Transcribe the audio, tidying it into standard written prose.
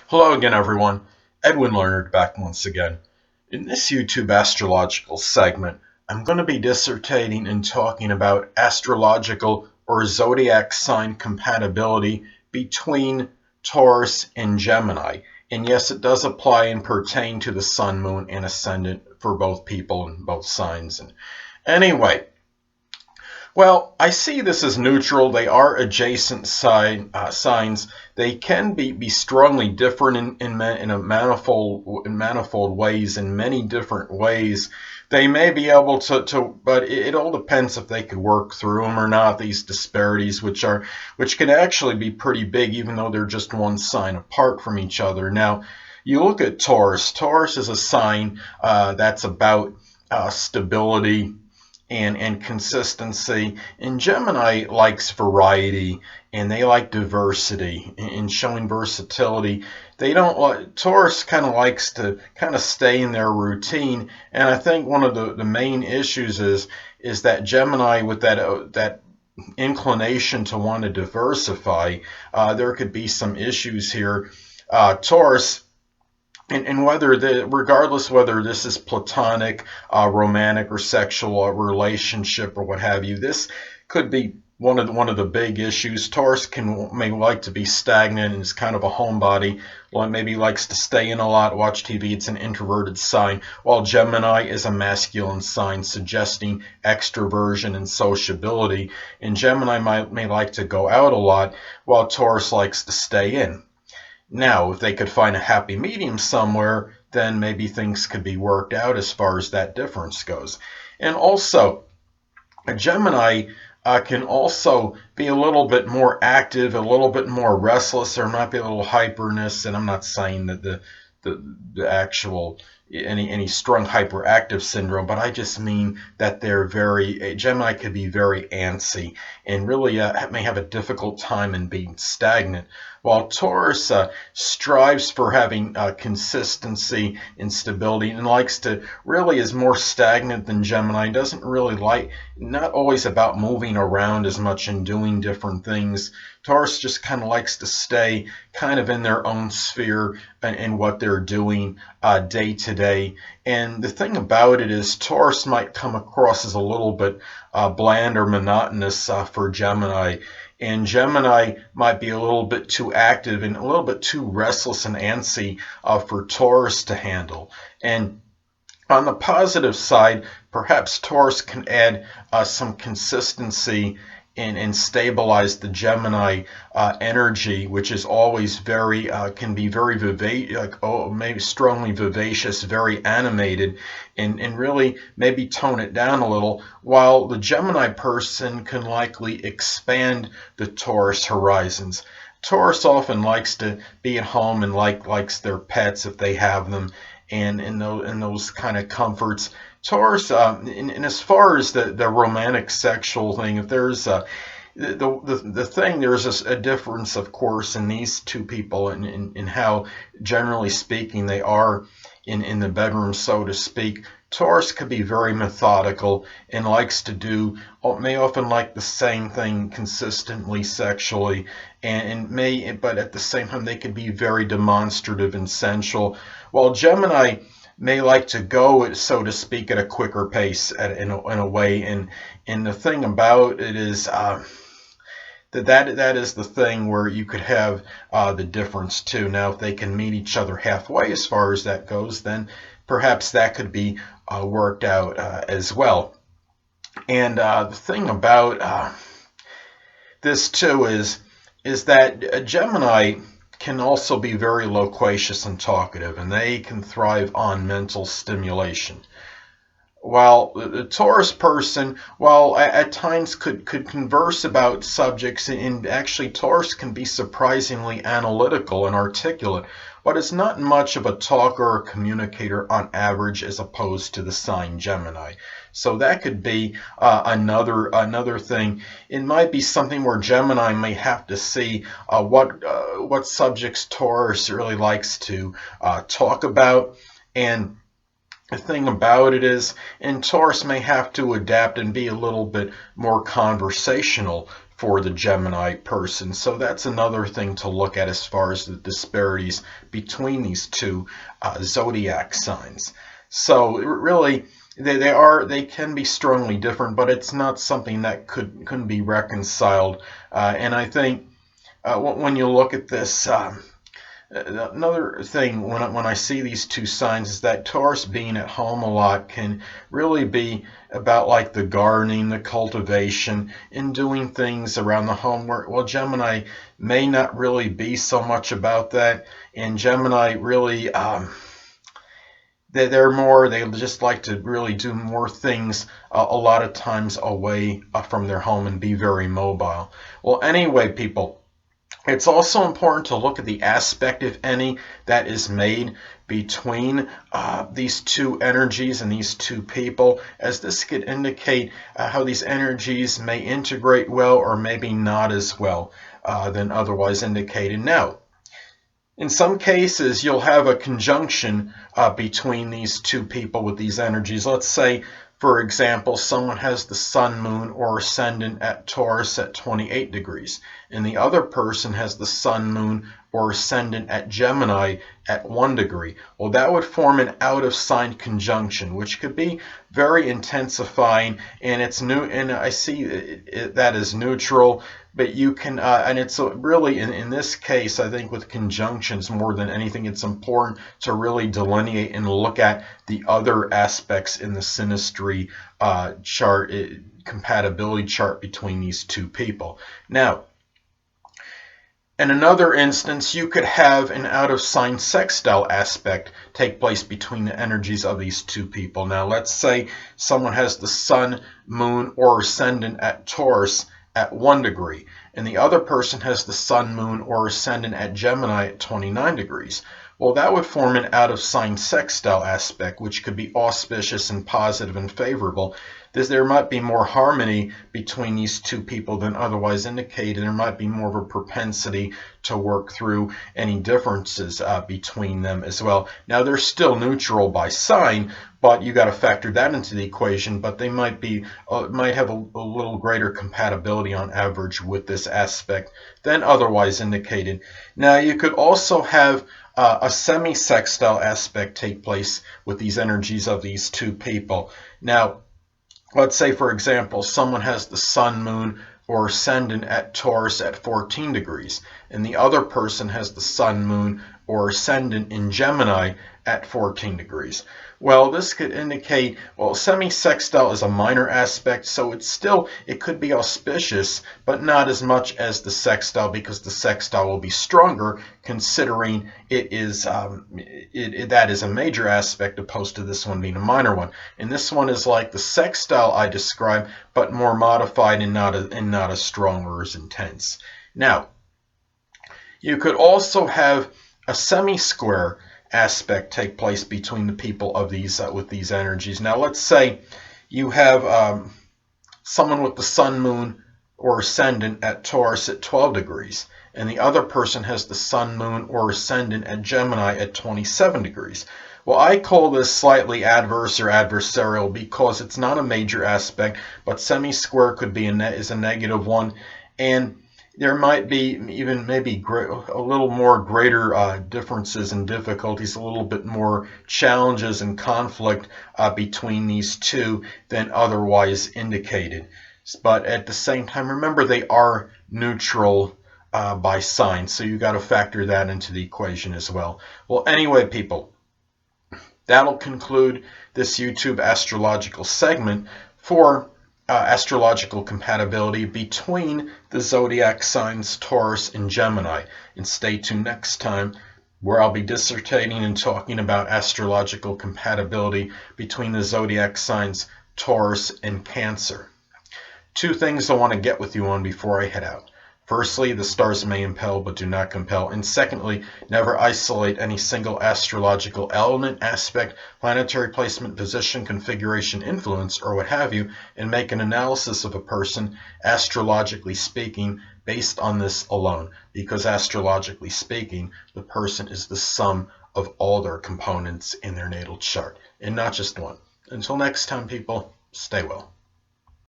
Hello again, everyone. Edwin Learnard back once again. In this YouTube astrological segment, I'm going to be dissertating and talking about astrological or zodiac sign compatibility between Taurus and Gemini. And yes, it does apply and pertain to the sun, moon, and ascendant for both people and both signs. And anyway, well, I see this as neutral. They are adjacent signs. They can be strongly different in a manifold ways, in many different ways. They may be able to but it all depends if they could work through them or not. These disparities, which can actually be pretty big, even though they're just one sign apart from each other. Now, you look at Taurus. Taurus is a sign that's about stability and consistency. And Gemini likes variety and they like diversity and showing versatility. They don't like Taurus kind of likes to kind of stay in their routine. And I think one of the main issues is that Gemini with that inclination to want to diversify, there could be some issues here. Taurus, and regardless whether this is platonic, romantic, or sexual relationship or what have you, this could be one of the big issues. Taurus may like to be stagnant and is kind of a homebody. Maybe likes to stay in a lot, watch TV. It's an introverted sign, while Gemini is a masculine sign suggesting extroversion and sociability. And Gemini may like to go out a lot, while Taurus likes to stay in. Now, if they could find a happy medium somewhere, then maybe things could be worked out as far as that difference goes. And also, a Gemini can also be a little bit more active, a little bit more restless. There might be a little hyperness, and I'm not saying that the actual any strong hyperactive syndrome, but I just mean that Gemini could be very antsy and really may have a difficult time in being stagnant, while Taurus strives for having consistency and stability and is more stagnant than Gemini. Doesn't really not always about moving around as much and doing different things. Taurus just kind of likes to stay kind of in their own sphere and what they're doing day to day. And the thing about it is Taurus might come across as a little bit bland or monotonous for Gemini. And Gemini might be a little bit too active and a little bit too restless and antsy for Taurus to handle. And on the positive side, perhaps Taurus can add some consistency and stabilize the Gemini energy, which is always can be very vivacious, maybe strongly vivacious, very animated, and really maybe tone it down a little, while the Gemini person can likely expand the Taurus horizons. Taurus often likes to be at home and likes their pets if they have them, and in those kind of comforts. Taurus, and as far as the romantic sexual thing, if there's the thing, there's a difference, of course, in these two people in how, generally speaking, they are in the bedroom, so to speak. Taurus could be very methodical and may often like the same thing consistently sexually, but at the same time they could be very demonstrative and sensual, while Gemini may like to go, so to speak, at a quicker pace in a way. And the thing about it is that is the thing where you could have the difference too. Now, if they can meet each other halfway as far as that goes, then perhaps that could be worked out as well. And the thing about this too is that Gemini can also be very loquacious and talkative, and they can thrive on mental stimulation. While the Taurus person, while at times could converse about subjects, and actually Taurus can be surprisingly analytical and articulate, but is not much of a talker or communicator on average as opposed to the sign Gemini. So that could be another thing. It might be something where Gemini may have to see what subjects Taurus really likes to talk about. And the thing about it is, and Taurus may have to adapt and be a little bit more conversational for the Gemini person. So that's another thing to look at as far as the disparities between these two zodiac signs. So really, they can be strongly different, but it's not something that couldn't be reconciled. And I think when you look at this, another thing when I see these two signs is that Taurus being at home a lot can really be about like the gardening, the cultivation, and doing things around the home. Well, Gemini may not really be so much about that, and Gemini really they just like to really do more things a lot of times away from their home and be very mobile. Well, anyway, people, it's also important to look at the aspect, if any, that is made between these two energies and these two people, as this could indicate how these energies may integrate well or maybe not as well than otherwise indicated. Now, in some cases, you'll have a conjunction between these two people with these energies. Let's say, for example, someone has the sun, moon, or ascendant at Taurus at 28 degrees, and the other person has the sun, moon, or ascendant at Gemini at 1 degree. Well, that would form an out-of-sign conjunction, which could be very intensifying, and it's new. And I see that as neutral. But you can, and it's really, in this case, I think with conjunctions more than anything, it's important to really delineate and look at the other aspects in the synastry chart, compatibility chart between these two people. Now, in another instance, you could have an out-of-sign sextile aspect take place between the energies of these two people. Now, let's say someone has the sun, moon, or ascendant at Taurus at 1 degree, and the other person has the sun, moon, or ascendant at Gemini at 29 degrees. Well, that would form an out-of-sign sextile aspect, which could be auspicious and positive and favorable. There might be more harmony between these two people than otherwise indicated. There might be more of a propensity to work through any differences between them as well. Now, they're still neutral by sign, but you got to factor that into the equation. But they might have a little greater compatibility on average with this aspect than otherwise indicated. Now, you could also have a semi-sextile aspect take place with these energies of these two people. Now, let's say, for example, someone has the sun, moon, or ascendant at Taurus at 14 degrees, and the other person has the sun, moon, or ascendant in Gemini at 14 degrees. Well, this could indicate, well, semi-sextile is a minor aspect, so it could be auspicious, but not as much as the sextile, because the sextile will be stronger, considering that is a major aspect opposed to this one being a minor one. And this one is like the sextile I described, but more modified and not as strong or as intense. Now, you could also have a semi-square aspect take place between the people of these with these energies. Now, let's say you have someone with the sun, moon, or ascendant at Taurus at 12 degrees, and the other person has the sun, moon, or ascendant at Gemini at 27 degrees. Well, I call this slightly adverse or adversarial because it's not a major aspect, but semi-square could be is a negative one, and there might be even maybe a little more greater differences and difficulties, a little bit more challenges and conflict between these two than otherwise indicated. But at the same time, remember, they are neutral by sign, so you got to factor that into the equation as well. Well, anyway, people, that'll conclude this YouTube astrological segment for astrological compatibility between the zodiac signs Taurus and Gemini. And stay tuned next time, where I'll be dissertating and talking about astrological compatibility between the zodiac signs Taurus and Cancer. 2 things I want to get with you on before I head out. Firstly, the stars may impel but do not compel. And secondly, never isolate any single astrological element, aspect, planetary placement, position, configuration, influence, or what have you, and make an analysis of a person, astrologically speaking, based on this alone. Because astrologically speaking, the person is the sum of all their components in their natal chart, and not just one. Until next time, people, stay well.